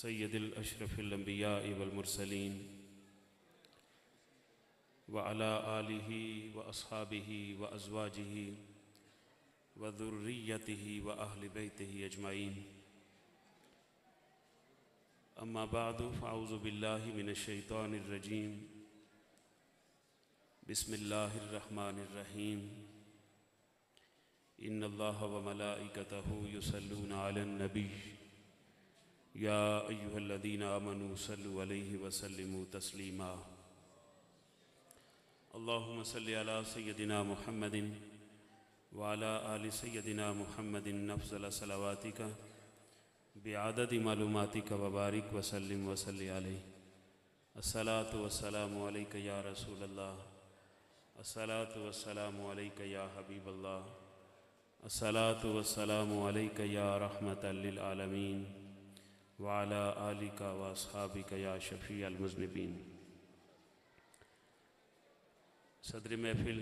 सय्यदिल अशरफिल अंबिया वल मुरसलीन व अला आलिहि व अस्हाबिहि व अज़वाजिहि व ज़ुर्रिय्यतिहि व अहलि बैतिहि अजमाइन। अम्मा बादु फ़अऊज़ु बिल्लाहि मिनश शैतानिर रजीम। बिस्मिल्लाहिर रहमानिर रहीम। इन्नल्लाह व मलाइकतहु युसल्लूना अलन नबी या अय्युहल्लज़ीना आमनू सल्लु अलैहि व सल्लिमू तस्लीमा। अल्लाहुम्मा सल्लि अला सय्यदिना मुहम्मदिन व अला आलि सय्यदिना मुहम्मदिन अफ़ज़ल सलावातिका बिअददि मालूमातिका व बारिक व सल्लिम व सल्लि अलैहि। अस्सलातु वस्सलामु अलैका या रसूलल्लाह, अस्सलातु वस्सलामु अलैका या हबीबल्लाह, अस्सलातु वस्सलामु अलैका या रहमतल लिल आलमीन व अला आलिका व अस्हाबिका या शफ़ीअल मुज़निबीन। सदर महफिल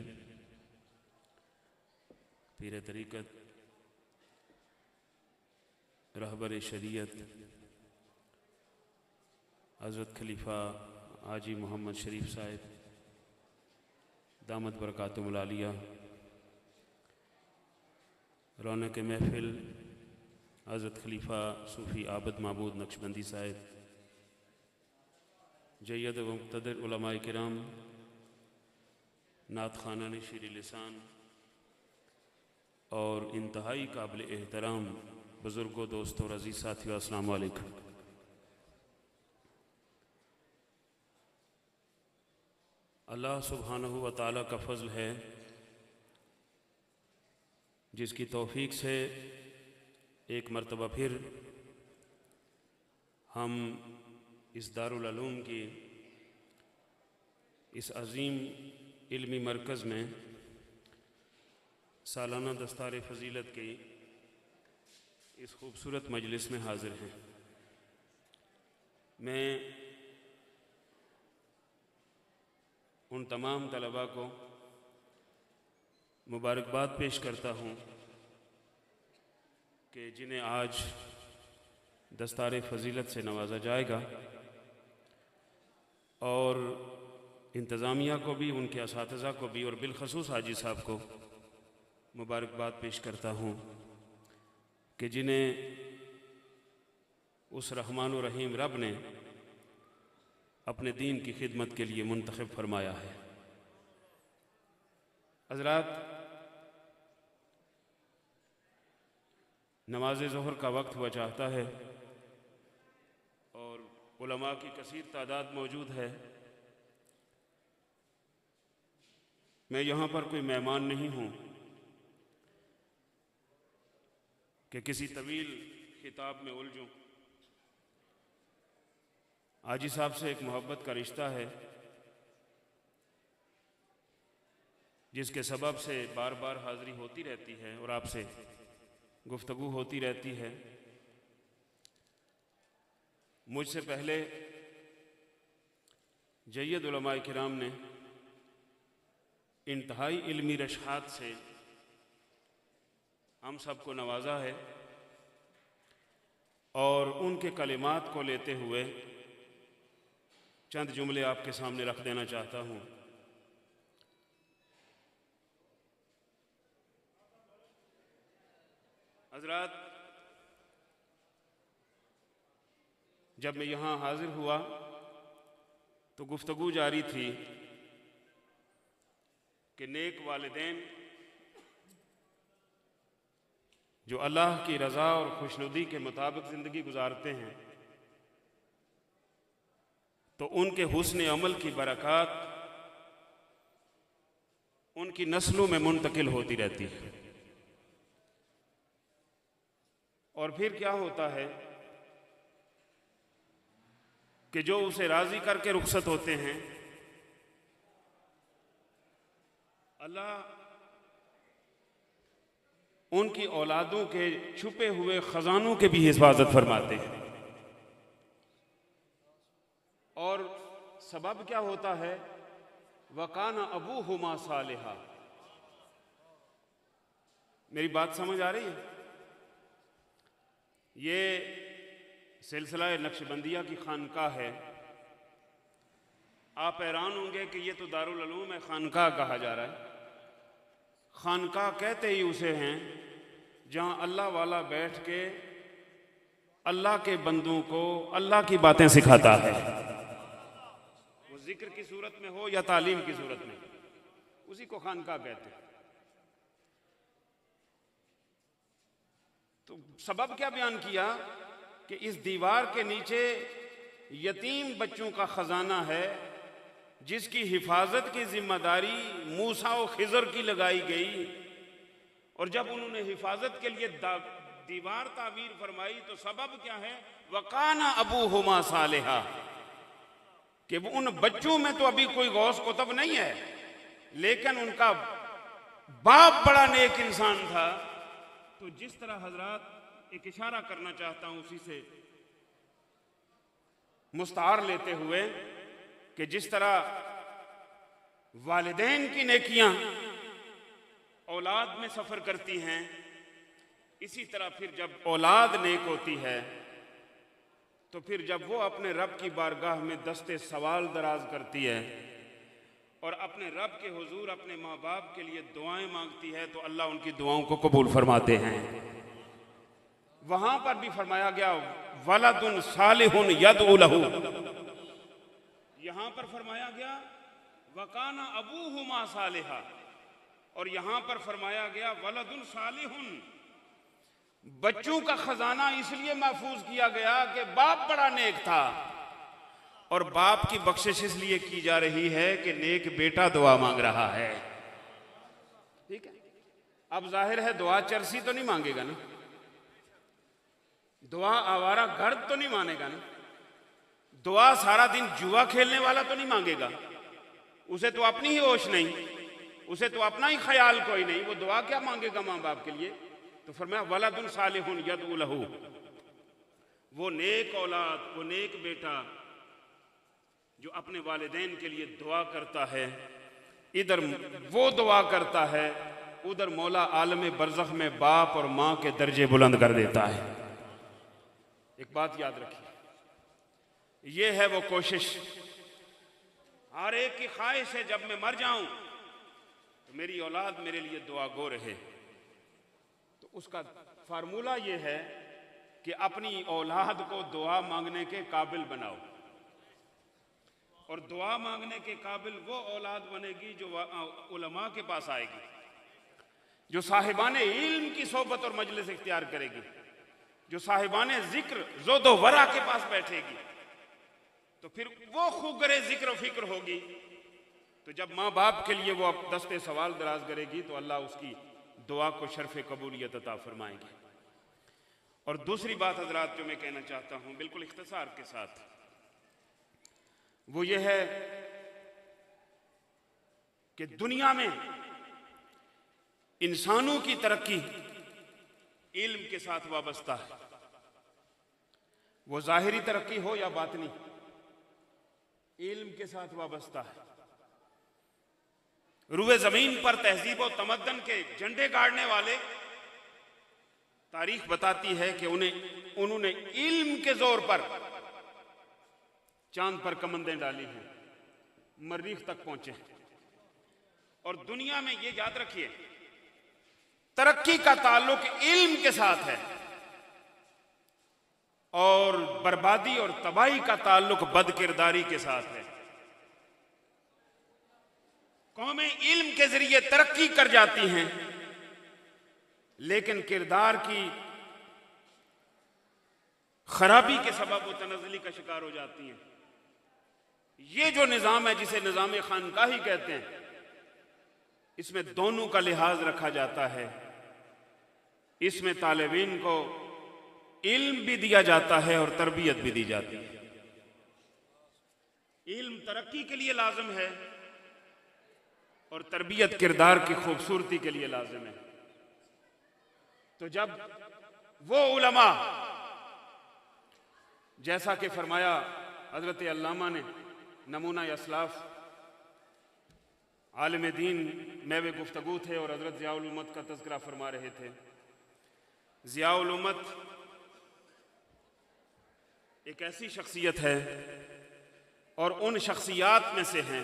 पीर तरीक़त रहबर शरीयत हज़रत खलीफ़ा हाजी मोहम्मद शरीफ साहिब दामत बरकातुहुल आलिया, रौनक महफिल हज़रत खलीफ़ा सूफ़ी आबद महमूद नक्शबंदी साहिब, जय्यद व मुक़्तदर उलमाए किराम, नात ख़ानान शीर लिसान और इंतहाई काबिल एहतराम बुज़ुर्गों, दोस्तों, अज़ीज़ साथियों, अस्सलामु अलैकुम। अल्लाह सुब्हानहु व तआला का फ़ज़ल है जिसकी तौफ़ीक़ से एक मरतबा फिर हम इस दारुल उलूम की इस अज़ीम इल्मी मरकज़ में सालाना दस्तार फ़ज़ीलत की इस खूबसूरत मजलिस में हाज़िर हैं। मैं उन तमाम तलबा को मुबारकबाद पेश करता हूँ कि जिन्हें आज दस्तार फ़ज़ीलत से नवाजा जाएगा, और इंतज़ामिया को भी, उनके असातिज़ा को भी, और बिलख़ुसूस हाजी साहब को मुबारकबाद पेश करता हूँ कि जिन्हें उस रहमान व रहीम रब ने अपने दीन की खिदमत के लिए मुंतखब फरमाया है। हज़रात, नमाज ज़ोहर का वक्त हुआ चाहता है और उलमा की कसीर तादाद मौजूद है। मैं यहाँ पर कोई मेहमान नहीं हूँ कि किसी तवील खिताब में उलझूँ। हाजी साहब से एक मोहब्बत का रिश्ता है जिसके सबब से बार बार हाज़री होती रहती है और आपसे गुफ्तगू होती रहती है। मुझसे पहले जय्यद उलमाए किराम ने इंतहाई इल्मी रशहात से हम सबको नवाजा है, और उनके कलिमात को लेते हुए चंद जुमले आपके सामने रख देना चाहता हूँ। हज़रात, जब मैं यहाँ हाज़िर हुआ तो गुफ्तगू जारी थी कि नेक वालिदैन जो अल्लाह की रज़ा और खुशनुदी के मुताबिक ज़िंदगी गुजारते हैं तो उनके हुस्न अमल की बरक़ात उनकी नस्लों में मुंतकिल होती रहती है। और फिर क्या होता है कि जो उसे राज़ी करके रुखसत होते हैं, अल्लाह उनकी औलादों के छुपे हुए ख़ज़ानों के भी हिफाजत फरमाते हैं। और सबब क्या होता है? वकाना अबूहुमा सालिहा। मेरी बात समझ आ रही है? ये सिलसिला नक्शबंदिया की खानकाह है। आप हैरान होंगे कि ये तो दारुल उलूम है, खानकाह कहा जा रहा है। खानकाह कहते ही उसे हैं जहाँ अल्लाह वाला बैठ के अल्लाह के बंदों को अल्लाह की बातें सिखाता है, वो जिक्र की सूरत में हो या तालीम की सूरत में, उसी को खानकाह कहते हैं। तो सबब क्या बयान किया कि इस दीवार के नीचे यतीम बच्चों का खजाना है, जिसकी हिफाजत की जिम्मेदारी मूसा और खिजर की लगाई गई। और जब उन्होंने हिफाजत के लिए दीवार तामीर फरमाई तो सबब क्या है, वकाना अबूहुमा सालिहा, कि उन बच्चों में तो अभी कोई गौस कुतुब नहीं है, लेकिन उनका बाप बड़ा नेक इंसान था। तो जिस तरह हजरात एक इशारा करना चाहता हूं उसी से मुस्तार लेते हुए कि जिस तरह वालिदैन की नेकियां औलाद में सफर करती हैं, इसी तरह फिर जब औलाद नेक होती है तो फिर जब वो अपने रब की बारगाह में दस्ते सवाल दराज करती है और अपने रब के हुजूर अपने माँ बाप के लिए दुआएं मांगती है तो अल्लाह उनकी दुआओं को कबूल फरमाते हैं। वहां पर भी फरमाया गया वलदुन सालिहुन यदउ लहू, यहां पर फरमाया गया वकाना अबूहुमा सालिहा, और यहां पर फरमाया गया वलदुन सालिहुन। बच्चों का खजाना इसलिए महफूज किया गया कि बाप बड़ा नेक था, और बाप की बख्शिश इसलिए की जा रही है कि नेक बेटा दुआ मांग रहा है। ठीक है, अब जाहिर है दुआ चरसी तो नहीं मांगेगा ना, दुआ आवारा गर्द तो नहीं मानेगा ना, दुआ सारा दिन जुआ खेलने वाला तो नहीं मांगेगा, उसे तो अपनी ही होश नहीं, उसे तो अपना ही ख्याल कोई नहीं, वो दुआ क्या मांगेगा माँ बाप के लिए। तो फरमाया वलदुन सालिहुन यदउ लहू, वो नेक औलाद, वो नेक बेटा जो अपने वालिदैन के लिए दुआ करता है। इधर वो दुआ करता है, उधर मौला आलम बरज़ख में बाप और माँ के दर्जे बुलंद कर देता है। एक बात याद रखिए, ये है वो कोशिश, हर एक की ख्वाहिश है जब मैं मर जाऊं तो मेरी औलाद मेरे लिए दुआ गो रहे। तो उसका फार्मूला ये है कि अपनी औलाद को दुआ मांगने के काबिल बनाओ, और दुआ मांगने के काबिल वो औलाद बनेगी जो उलमा के पास आएगी, जो साहिबाने इल्म की सोबत और मजलिस इख्तियार करेगी, जो साहिबाने जिक्र ज़ोदो वरा के पास बैठेगी। तो फिर वो खुगरे जिक्र फिक्र होगी। तो जब माँ बाप के लिए वो अब दस्ते सवाल दराज करेगी तो अल्लाह उसकी दुआ को शर्फ कबूलियत अता फरमाएंगे। और दूसरी बात हजरात जो मैं कहना चाहता हूँ बिल्कुल इख्तिसार के साथ, वो ये है कि दुनिया में इंसानों की तरक्की इल्म के साथ वाबस्ता है, वो जाहिरी तरक्की हो या बातनी, इल्म के साथ वाबस्ता है। रुए जमीन पर तहजीब और तमद्दन के झंडे गाड़ने वाले, तारीख बताती है कि उन्होंने इल्म के जोर पर चांद पर कमंदें डाली हैं, मरीख तक पहुंचे। और दुनिया में ये याद रखिए, तरक्की का ताल्लुक इल्म के साथ है और बर्बादी और तबाही का ताल्लुक बदकिरदारी के साथ है। कौमें इल्म के जरिए तरक्की कर जाती हैं, लेकिन किरदार की खराबी के सबब वो तनज़्ज़ुली का शिकार हो जाती हैं। ये जो निज़ाम है जिसे निज़ाम खानकाही कहते हैं, इसमें दोनों का लिहाज रखा जाता है। इसमें तालिबीन को इल्म भी दिया जाता है और तरबियत भी दी जाती है। इल्म तरक्की के लिए लाजिम है और तरबियत किरदार की खूबसूरती के लिए लाजिम है। तो जब वो उलमा, जैसा कि फरमाया हजरत अल्लामा ने नमूना असलाफ आलिम दीन में वे गुफ्तगू थे और हजरत ज़ियाउल उम्मत का तज़किरा फरमा रहे थे। ज़ियाउल उम्मत एक ऐसी शख्सियत है और उन शख्सियात में से हैं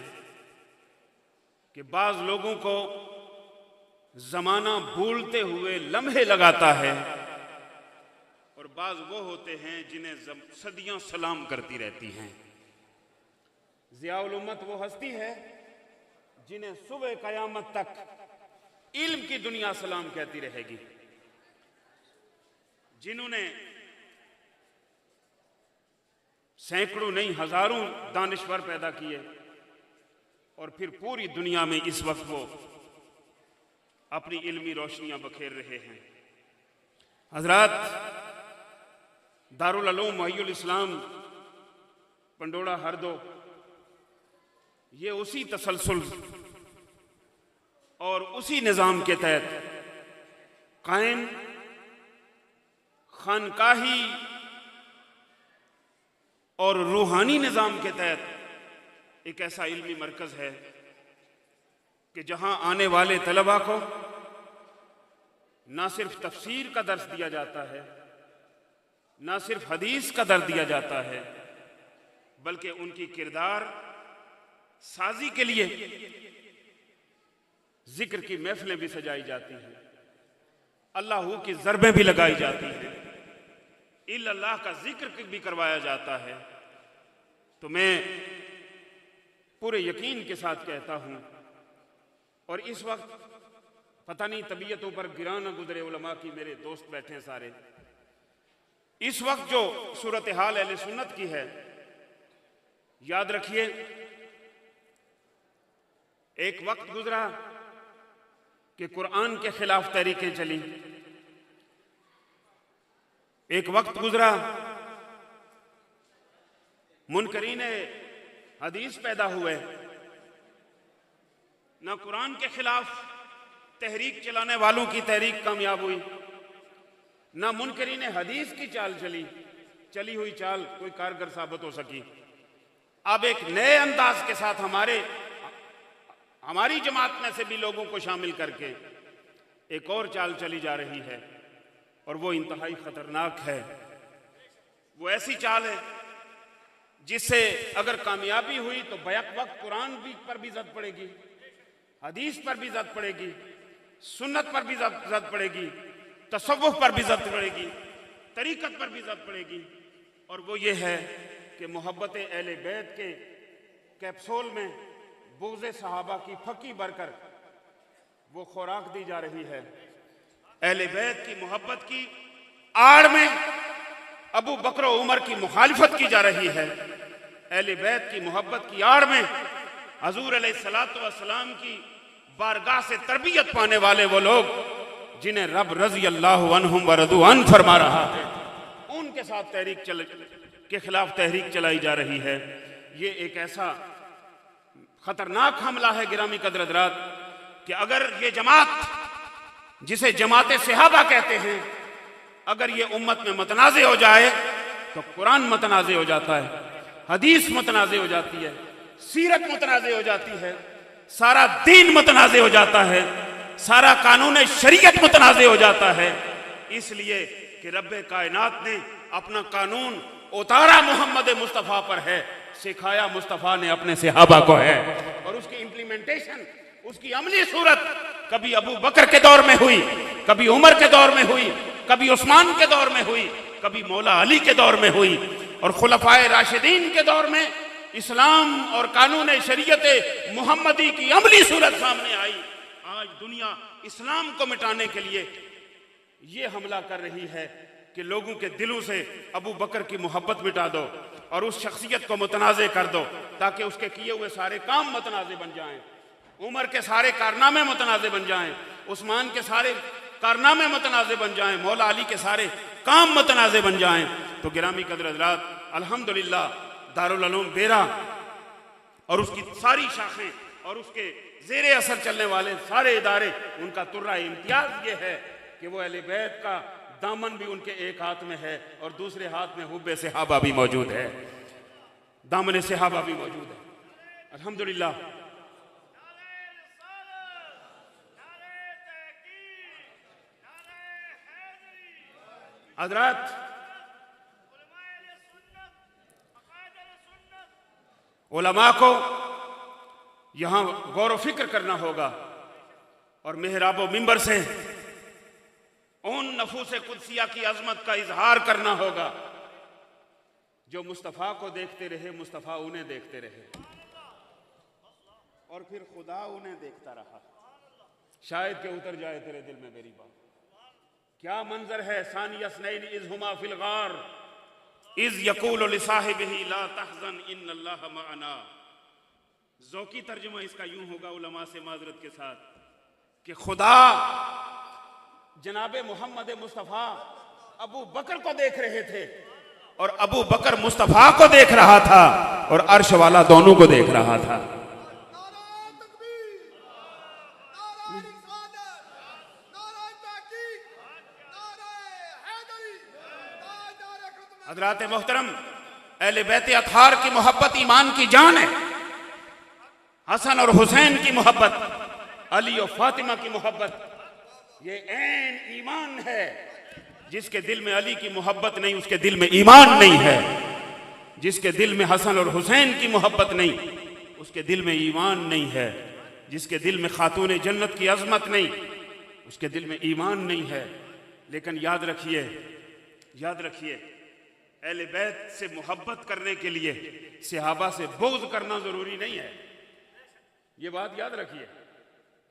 कि बाज़ लोगों को ज़माना भूलते हुए लम्हे लगाता है और बाज़ वो होते हैं जिन्हें सदियों सलाम करती रहती हैं। ज़ियाउल उम्मत वो हस्ती है जिन्हें सुबह क़यामत तक इल्म की दुनिया सलाम कहती रहेगी, जिन्होंने सैकड़ों नहीं हजारों दानिश्वर पैदा किए और फिर पूरी दुनिया में इस वक्त वो अपनी इल्मी रोशनियां बखेर रहे हैं। हजरात, दारुल उलूम मुहय्युल इस्लाम पंडोड़ा हरदो ये उसी तसलसल और उसी निज़ाम के तहत कायम खानकाही और रूहानी निज़ाम के तहत एक ऐसा इल्मी मरकज़ है कि जहां आने वाले तलबा को ना सिर्फ तफसीर का दर्स दिया जाता है, ना सिर्फ हदीस का दर्स दिया जाता है, बल्कि उनकी किरदार साजी के लिए जिक्र की महफिलें भी सजाई जाती हैं, अल्लाह की ज़रबें भी लगाई जाती हैं, इल्लल्लाह का जिक्र भी करवाया जाता है। तो मैं पूरे यकीन के साथ कहता हूं, और इस वक्त पता नहीं तबीयतों पर गिरा न गुजरे उलमा की, मेरे दोस्त बैठे हैं सारे, इस वक्त जो सूरत हाल अहले सुन्नत की है, याद रखिए एक वक्त गुजरा कि कुरान के खिलाफ तहरीकें चली, एक वक्त गुजरा मुनकरीन हदीस पैदा हुए, ना कुरान के खिलाफ तहरीक चलाने वालों की तहरीक कामयाब हुई, ना मुनकरीन हदीस की चाल चली हुई चाल कोई कारगर साबित हो सकी। अब एक नए अंदाज के साथ हमारी जमात में से भी लोगों को शामिल करके एक और चाल चली जा रही है, और वो इंतहाई खतरनाक है। वो ऐसी चाल है जिससे अगर कामयाबी हुई तो बैक वक्त कुरान पर भी जद पड़ेगी, हदीस पर भी जद पड़ेगी, सुन्नत पर भी जद पड़ेगी, तसव्वुफ पर भी जद पड़ेगी, तरीकत पर भी जद पड़ेगी। और वो ये है कि मोहब्बत अहले बैत के कैप्सूल में बुग़्ज़े सहाबा की फकी भरकर वो खुराक दी जा रही है। अहले बैत की मोहब्बत की आड़ में अबू बकर और उमर की मुखालिफत की जा रही है। अहले बैत की मोहब्बत की आड़ में हजूर अलैहिस्सलातु वस्सलाम की बारगाह से तरबियत पाने वाले वो लोग जिन्हें रब रज़ी अल्लाहु अन्हुम व रज़ू अन फरमा रहा है, उनके साथ तहरीक के खिलाफ तहरीक चलाई जा रही है। ये एक ऐसा खतरनाक हमला है गिरामी कदर हज़रात कि अगर ये जमात जिसे जमाते सहाबा कहते हैं, अगर ये उम्मत में मतनाज़े हो जाए तो कुरान मतनाज़े हो जाता है, हदीस मतनाज़े हो जाती है, सीरत मतनाज़े हो जाती है, सारा दीन मतनाज़े हो जाता है, सारा कानून शरीयत मतनाज़े हो जाता है। इसलिए कि रब्बे कायनात ने अपना कानून उतारा मोहम्मद मुस्तफ़ा पर है, सिखाया मुस्तफ़ा ने अपने सहाबा को है, और उसकी इम्प्लीमेंटेशन, उसकी अमली सूरत कभी अबू बकर के दौर में हुई, कभी उमर के दौर में हुई, कभी उस्मान के दौर में हुई, कभी मौला अली के दौर में हुई, और खुलफाए राशिदीन के दौर में इस्लाम और कानून शरीयत मुहम्मदी की अमली सूरत सामने आई। आज दुनिया इस्लाम को मिटाने के लिए ये हमला कर रही है कि लोगों के दिलों से अबू बकर की मोहब्बत मिटा दो और उस शख्सियत को मुतनाज़े कर दो, ताकि उसके किए हुए सारे काम मुतनाज़े बन जाएं, उमर के सारे कारनामे मुतनाज़े बन जाएं, उस्मान के सारे कारनामे मुतनाज़े बन जाएं, मौला अली के सारे काम मुतनाज़े बन जाएं। तो गिरामी कदर हज़रात, अल्हम्दुलिल्लाह दारुल उलूम बेरा और उसकी सारी शाखें और उसके ज़ेरे असर चलने वाले सारे इदारे, उनका तुर्रा इम्तियाज़ ये है कि वो अहले बैत का दामन भी उनके एक हाथ में है और दूसरे हाथ में हुब्बे सहाबा भी मौजूद है, दामन सहाबा भी मौजूद है। अल्हम्दुलिल्लाह। हज़रात, उलमा को यहां गौर व फिक्र करना होगा और मेहराब व मिंबर से उन नफूस कुदसिया की अजमत का इजहार करना होगा जो मुस्तफ़ा को देखते रहे, मुस्तफ़ा उन्हें देखते रहे और फिर खुदा उन्हें देखता रहा। शायद के उतर जाए तेरे दिल में मेरी बात। क्या मंजर है, सानियस्नैन इज़ हुमा फिल गार इज़ यक़ूलु लिसाहिबिही ला तहज़न इन्नल्लाह मअना। ज़ौकी तर्जुमा इसका यूं होगा उलमा से माज़रत के साथ कि खुदा जनाबे मोहम्मद मुस्तफ़ा अबू बकर को देख रहे थे और अबू बकर मुस्तफ़ा को देख रहा था और अर्श वाला दोनों को देख रहा था। हज़रात मोहतरम, अहले बैत अतहार की मोहब्बत ईमान की जान है। हसन और हुसैन की मोहब्बत, अली और फातिमा की मोहब्बत, ये ऐन ईमान है। जिसके दिल में अली की मोहब्बत नहीं उसके दिल में ईमान नहीं है। जिसके दिल में हसन और हुसैन की मोहब्बत नहीं उसके दिल में ईमान नहीं है। जिसके दिल में खातून जन्नत की अजमत नहीं उसके दिल में ईमान नहीं है। लेकिन याद रखिए, याद रखिए, अहले बैत से मोहब्बत करने के लिए सहाबा से बुग़्ज़ करना जरूरी नहीं है। ये बात याद रखिए।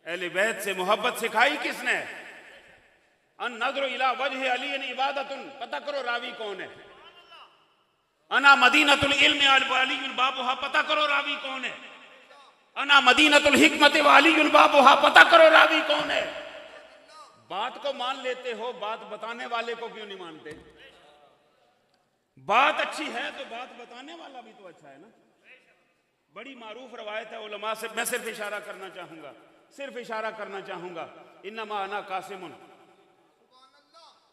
अहले बैत से मोहब्बत सिखाई किसने? अन नज़्र इला वजह अली इबादतुन। पता करो रावी कौन है। अना मदीनतुल इल्म अलीयुल बाबुहा। पता करो रावी कौन है। अना मदीनतुल हिकमत अलीयुल बाबुहा। पता करो रावी कौन है। बात को मान लेते हो, बात बताने वाले को क्यों नहीं मानते? बात अच्छी है तो बात बताने वाला भी तो अच्छा है ना। बड़ी मारूफ रवायत है उलमा से, मैं सिर्फ इशारा करना चाहूंगा, सिर्फ इशारा करना चाहूंगा। इन्नमा अना कासिमुन,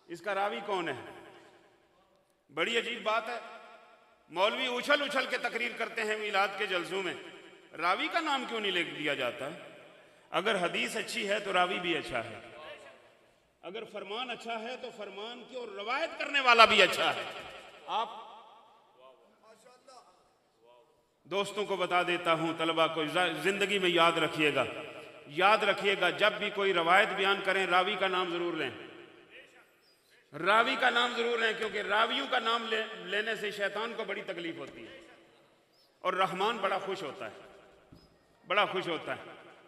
इसका रावी कौन है? बड़ी अजीब बात है। मौलवी उछल उछल के तकरीर करते हैं मिलाद के जलसों में, रावी का नाम क्यों नहीं लिख दिया जाता? अगर हदीस अच्छी है तो रावी भी अच्छा है, अगर फरमान अच्छा है तो फरमान की और रवायत करने वाला भी अच्छा है। आप दोस्तों को बता देता हूं, तलबा को जिंदगी में याद रखिएगा, याद रखिएगा, जब भी कोई रवायत बयान करें रावी का नाम जरूर लें, रावी का नाम जरूर लें, क्योंकि रावियों का नाम लेने से शैतान को बड़ी तकलीफ होती है और रहमान बड़ा खुश होता है, बड़ा खुश होता है।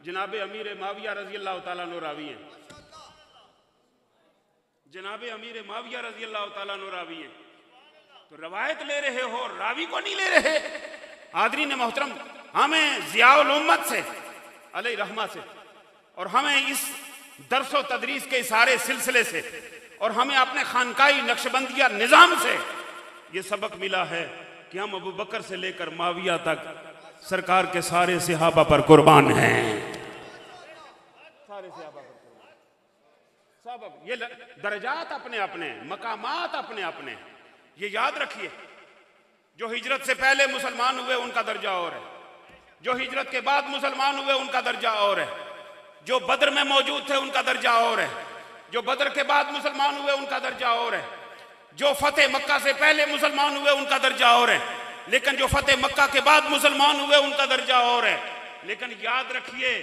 जनाब अमीर माविया रजी अल्लाह तआला अन्हु रावी हैं, जनाब अमीर माविया रजी अल्लाह तआला अन्हु रावी हैं। तो रवायत ले रहे हो, रावी को नहीं ले रहे। आदरीन मोहतरम, हमें ज़ियाउल उम्मत से अलैहि रहमा से और हमें इस दरसो तदरीस के सारे सिलसिले से और हमें अपने खानकाई नक्शबंदिया निज़ाम से ये सबक मिला है कि हम अबू बकर से लेकर माविया तक सरकार के सारे सहाबा पर कुर्बान हैं। सारे सहाबा पर कुर्बान, सब ये दर्जात अपने अपने, मकामात अपने अपने। ये याद रखिए, जो हिजरत से पहले मुसलमान हुए उनका दर्जा और है, जो हिजरत के बाद मुसलमान हुए उनका दर्जा और है, जो बदर में मौजूद थे उनका दर्जा और है, जो बदर के बाद मुसलमान हुए उनका दर्जा और है, जो फतेह मक्का से पहले मुसलमान हुए उनका दर्जा और है, लेकिन जो फतेह मक्का के बाद मुसलमान हुए उनका दर्जा और है। लेकिन याद रखिए,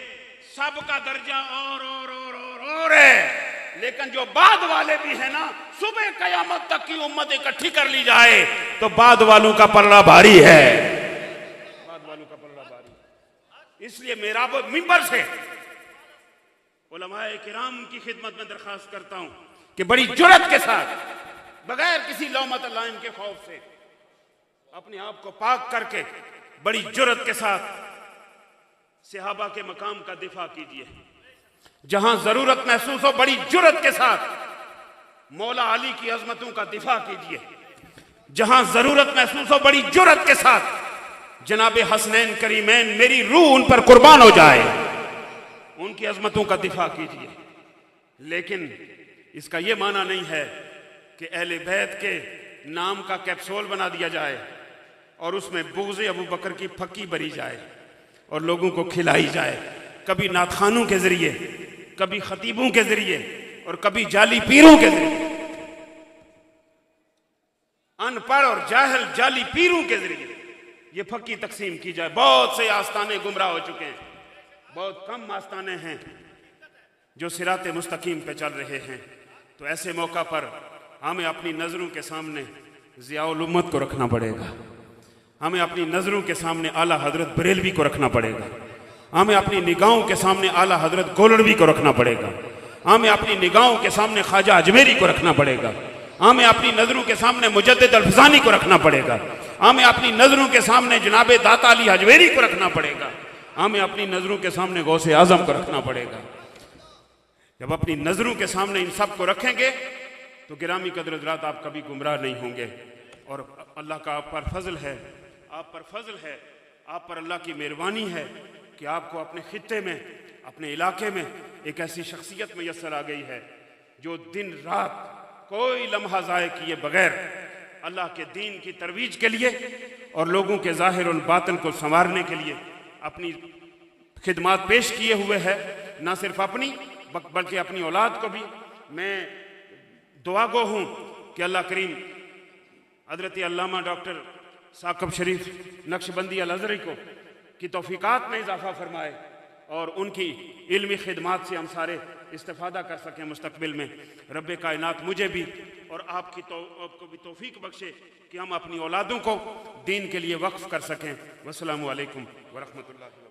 सबका दर्जा और है। लेकिन जो बाद वाले भी है ना, सुबह कयामत तक की उम्मत इकट्ठी कर ली जाए तो बाद वालों का पल्ला भारी है, बाद वालों का पल्ला भारी। इसलिए मेरा मिंबर से उलमाए किराम की खिदमत में दरखास्त करता हूं कि बड़ी जुर्रत के साथ, बगैर किसी लौमत लाइम के खौफ से, अपने आप को पाक करके बड़ी जुर्रत के साथ सहाबा के मकाम का दिफा कीजिए। जहां जरूरत महसूस हो बड़ी जुर्रत के साथ मौला अली की अजमतों का दिफा कीजिए। जहां जरूरत महसूस हो बड़ी जुर्रत के साथ जनाबे हसनैन करीमैन, मेरी रूह उन पर कुर्बान हो जाए, उनकी अजमतों का दिफा कीजिए। लेकिन इसका यह माना नहीं है कि अहले बैत के नाम का कैप्सूल बना दिया जाए और उसमें बुग़्ज़ अबू बकर की फक्की भरी जाए और लोगों को खिलाई जाए, कभी नातखानों के जरिए, कभी खतीबों के जरिए और कभी जाली पीरों के जरिए, अनपढ़ और जाहिल जाली पीरों के जरिए ये फक्की तकसीम की जाए। बहुत से आस्ताने गुमराह हो चुके हैं, बहुत कम आस्ताने हैं जो सिराते मुस्तकीम पे चल रहे हैं। तो ऐसे मौका पर हमें अपनी नज़रों के सामने ज़ियाउल उम्मत को रखना पड़ेगा, हमें अपनी नज़रों के सामने आला हजरत बरेलवी को रखना पड़ेगा, हमें अपनी निगाहों के सामने आला हजरत गोलड़वी को रखना पड़ेगा, हमें अपनी निगाहों के सामने ख्वाजा अजमेरी को रखना पड़ेगा, हमें अपनी नज़रों के सामने मुजद्दिद अल-फसानी को रखना पड़ेगा, हमें अपनी नज़रों के सामने जनाब दाता अली हजवेरी को रखना पड़ेगा, हमें अपनी नज़रों के सामने गौसे आज़म को रखना पड़ेगा। जब अपनी नज़रों के सामने इन सब को रखेंगे तो गिरामी कदर हज़रात आप कभी गुमराह नहीं होंगे। और अल्लाह का आप पर फजल है, आप पर फजल है, आप पर अल्लाह की मेहरबानी है कि आपको अपने खित्ते में, अपने इलाके में एक ऐसी शख्सियत मैसर आ गई है जो दिन रात कोई लम्हा ज़ाय किए बगैर अल्लाह के दीन की तरवीज के लिए और लोगों के ज़ाहिर और बातिन को संवारने के लिए अपनी खिदमात पेश किए हुए है। ना सिर्फ अपनी बल्कि अपनी औलाद को भी। मैं दुआ गो हूँ कि अल्लाह करीम हज़रत अल्लामा डॉक्टर साकब शरीफ नक्शबंदी अल-अज़हरी को की तौफ़ीक़ात में इजाफ़ा फरमाए और उनकी इल्मी खिदमात से हम सारे इस्तिफ़ादा कर सकें मुस्तक़बिल में। रब्बे कायनात मुझे भी और आपको भी तौफ़ीक़ बख्शे कि हम अपनी औलादों को दीन के लिए वक्फ़ कर सकें। वस्सलामु अलैकुम व रहमतुल्लाहि।